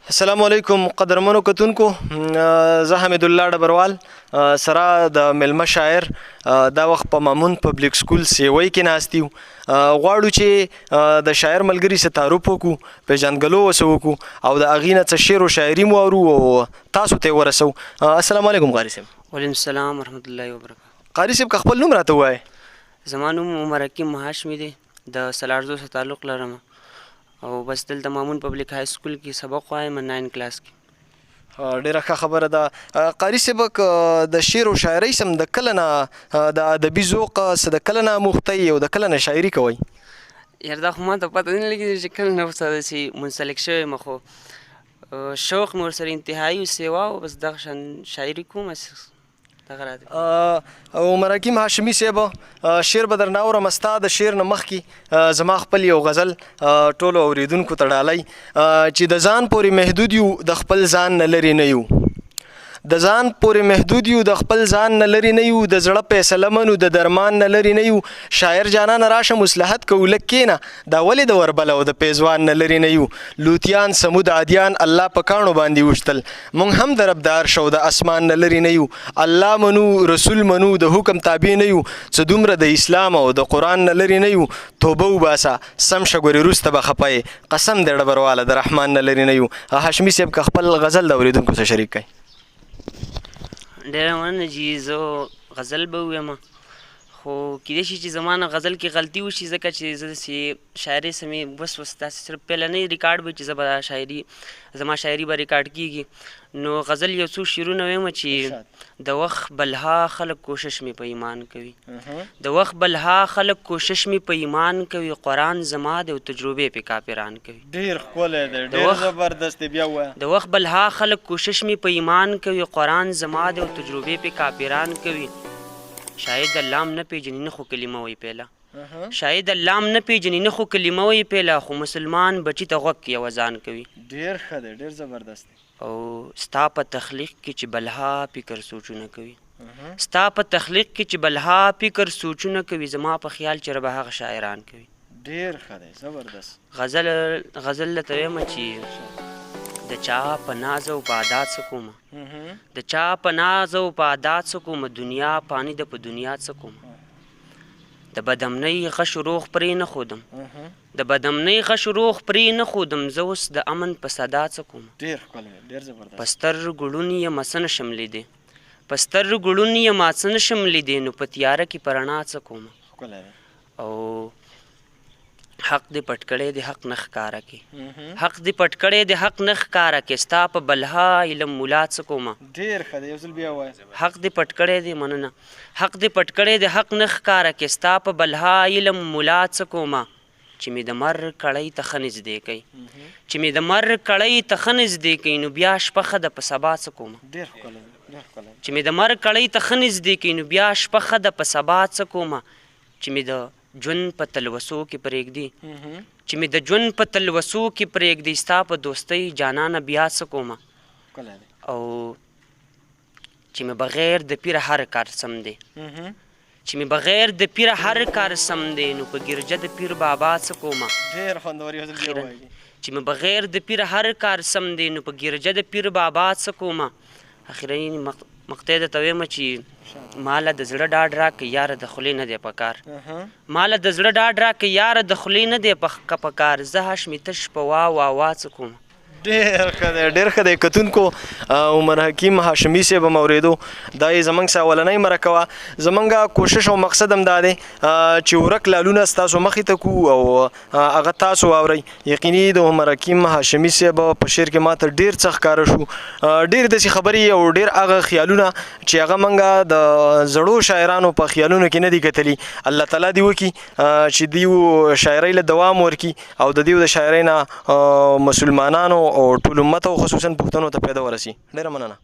السلام علیکم قدرمنو کتونکو، زه حمید الله ډبروال سره د ملمه شاعر دا وخت په مامون پبلیک سکول سیوی کې ناست یو. غواړو چې د شاعر ملګري سره تعارف وکړو، پیژندګلو ورسره وکړو او د هغې نه څه شعر و شاعري مو واورو او تاسو ته یې ورسوو. السلام علیکم قاري صاحب. وعلیکم السلام ورحمت الله وبرکاته. قاري صاحب که خپل نوم راته ووایې. زما نوم عمر حکیم هاشمي دی، د سلاړزو سره تعلق لرم او بس دلته مامون پبلیک های سکول کې سبق وایم 9 کلاس کې. ډیره ښه خبره ده. قاري صاحب که د شعر و شاعرۍ سم د کله نه د ادبي ذوق څه د کله نه مختی او د کله نه شاعري کوئ؟ یار دا خو ما ته پته نه لګېږي چې کله نه ورسره داسې منسلک شوی یم، خو شوق مې ورسره انتهایي و سیوا و بس دغه شان شاعري کوم دغه راته. عمر حکیم هاشمي صاحب، شعر به درنه اورم. ستا د شعر نه مخکې زما خپل یو غزل ټولو اورېدونکو ته ډالۍ چې د ځان پورې محدود یو د خپل ځان نه لرې نه یو، د ځان پورې محدود یو د خپل ځان نه لرې نه یو، د زړه فیصله منو د درمان نه لرې نه یو. شاعر جانانه راشه مصلحت کوو لږ کښېنه، دا ولې د وربله او د پیزوان نه لرې نه یو. لوتیان سمود عادیان الله په کاڼو باندې وشتل، موږ هم د رب د عرش او د اسمان نه لرې نه یو. الله منو رسول منو د حکم تابع نه یو، څه دومره د اسلام او د قرآن نه لرې نه یو. توبه وباسه سم شه ګورې وروسته به خفه یې، قسم دی ډبرواله د رحمان نه لرې نه یو. هاشمي صاحب که خپل غزل د اورېدونکو سره شریک کړئ. ډېره مننه چې زه غزل به ووایم، خو کیدای شي چې زما نه غزل کې غلطي وشي ځکه چې زه داسې شاعرۍ سه مې بس داسې صرف پیلنی ریکارډ به چې زه به زما شاعري به ریکارډ کېږي. نو غزل یو څو شعرونه ویم چې د وخت بلها خلک کوشش مې په ایمان کوي، د وخت بلها خلک کوشش مې په ایمان کوي، قرآن زما دی او تجربې پې کافران کوي. ډېر ښکلی دی، ډېر زبردست دی. بیا ووایه. د وخت بلها خلک کوشش مې په ایمان کوي، قرآن زما دی او تجربې پې کافران کوي. شاید الله م نه پیژني نه خو کلمه وایي پیله، شاید الله م نه پیژني نه خو کلمه وایي پیله، خو مسلمان بچي ته غوږ کې یو اذان کوي. ډېر ښه دی، ډېر زبردست دی. او ستا په تخلیق کې چې بلها فکر سوچونه کوي، ستا په تخلیق کې چې بلها فکر سوچونه کوي، زما په خیال چې ربه هغه شاعران کوي. ډېر ښه دی، زبردست. غزل درته وایم چې د چا په ناز او په عادات څه کومه، د چا په ناز او په عادات څه کومه، دنیا پانی ده په دنیا څه کومه، د بدامنۍ غش روغ پرې نه ښودم، د بدامنۍ غش روغ پرې نه ښودم، زه اوس د امن په صدا څه کومه. ډېر ښکلی، ډېر زبردست. په سترګو ړوند یم څه نه شم لیدی، په سترګو ړوند یم څه نه شم لیدی، نو په تیاره کې په رڼا څه کومه. ښکلی دی. او حق دې پټ کړی د حق نه ښکاره کې، حق دې پټ کړی د حق نه ښکاره کې، ستا په بلها علم ملا څه کومه. ډېر ښه دی، یو ځل بیا ووایه. حق دې پټ کړی دی، مننه، حق دې پټ کړی د حق نه ښکاره کې، ستا په بلها علم ملا څه کومه. چې مې د مر کړۍ ته ښه نږدې کوي، چې مې د مر کړۍ ته ښه نږدې کوي، نو بیا شپه ښه ده په سبا څه کومه. ډېر ښکلی دی، ډېر ښکلی. چې مې د مر کړۍ ته ښه نږدې کوي، نو بیا شپه ښه ده په سبا څه کومه. چې مې د ژوند په تلوسو کې پرېږدي، چې مې د ژوند په تلوسو کې پرېږدي، ستا په دوستۍ جانانه بیا څه کومه. او چې مې بغیر د پیره هر کار سم دی، چې مې بغیر د پیره هر کار سم دی، نو په ګرجه د پیر بابا څه کومه. ډېر خوندور، یو ځل بیا ووایه. چې مې بغیر د پیره هر کار سم دی، نو په ګرجه د پیر بابا څه کومه. اخرنی مقطع درته وایم چې ماله د زړه ډاډ راکړه یاره د خولې نه دی پکار، ماله د زړه ډاډ راکړه یاره د خولې نه دی پکار، زه هاشمي تش په وا وا وا څه کوم. ډېر ښه دی، ډېر ښه دی. کتونکو عمر حکیم هاشمي صاحب هم اورېدو، دا یې زموږ سره اولنۍ مرکه وه. زموږ کوشش او مقصد هم دا دی چې ورک لالونه ستاسو مخې ته کړو او هغه تاسو واورئ. یقیني د عمر حکیم هاشمي صاحب په شعر کې ماته ډېر څه ښکاره شو، ډېر داسې خبرې او ډېر هغه خیالونه چې هغه موږ د زړو شاعرانو په خیالونو کې نه دي کتلي. الله تعالی دې وکړي چې دیو شاعرۍ له دوام ورکړي او د دیو د شاعرۍ نه مسلمانانو او ټول امت او خصوصا پښتنو ته پیدا ورسي. ډېره مننه.